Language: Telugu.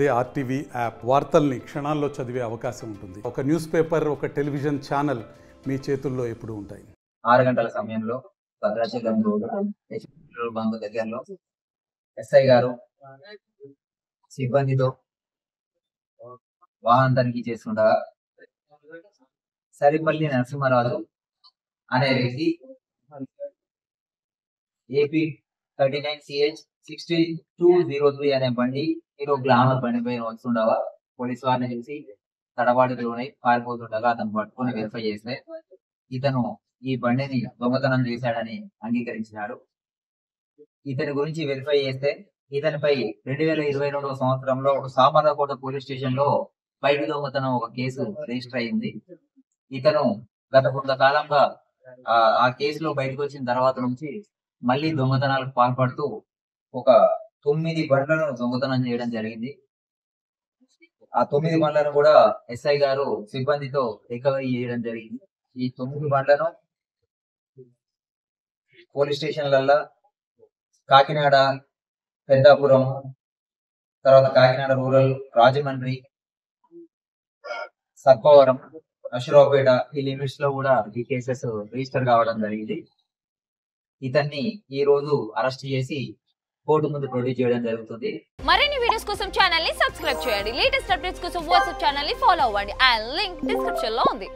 అదే ఆర్టీవీ యాప్ వార్తల్ని క్షణాల్లో చదివే అవకాశం ఉంటుంది. ఒక న్యూస్ పేపర్, ఒక టెలివిజన్ ఛానల్ మీ చేతుల్లో ఎప్పుడూ ఉంటాయి. 6 గంటల సమయంలో భద్రాచలం రోడ్ బంధు దగ్గరలో ఎస్ఐ గారు సిబ్బందితో వాహనం తనిఖీ చేస్తుండగా సరిపల్లి నరసింహరాజు అనే వ్యక్తి ఏపీ 39CH 6203 అనే బండి గ్లామర్ బండిపై వస్తుండగా పోలీసు వారిని చూసి తడబాటుకు లోనై పారిపోతుండగా అతను పట్టుకుని వెరిఫై చేస్తే ఇతను ఈ బండిని దొంగతనం చేశాడని అంగీకరించినాడు. ఇతని గురించి వెరిఫై చేస్తే ఇతనిపై 2022 సంవత్సరంలో సామర్లకోట పోలీస్ స్టేషన్ లో బైక్ దొంగతనం ఒక కేసు రిజిస్టర్ అయింది. ఇతను గత కొంతకాలంగా ఆ కేసులో బయటకు వచ్చిన తర్వాత నుంచి మళ్ళీ దొంగతనాలకు పాల్పడుతూ ఒక 9 బండ్లను దొంగతనం చేయడం జరిగింది. ఆ 9 బండ్లను కూడా ఎస్ఐ గారు సిబ్బందితో రికవరీ చేయడం జరిగింది. ఈ 9 బండ్లను పోలీస్ స్టేషన్లలో కాకినాడ, పెద్దాపురం, తర్వాత కాకినాడ రూరల్, రాజమండ్రి, సర్పవరం, అశ్వరావుపేట ఈ లిమిట్స్ లో కూడా ఈ కేసెస్ రిజిస్టర్ కావడం జరిగింది. ఇతన్ని ఈ రోజు అరెస్ట్ చేసి కోర్టు ముందు ప్రొడ్యూస్ చేయడం జరుగుతుంది. మరిన్ని వీడియోస్ కోసం ఛానల్ ని సబ్స్క్రైబ్ చేయండి. లేటెస్ట్ అప్డేట్స్ కోసం వాట్సాప్ ఛానల్ ని ఫాలో అవ్వండి. ఆ లింక్ డిస్క్రిప్షన్ లో ఉంది.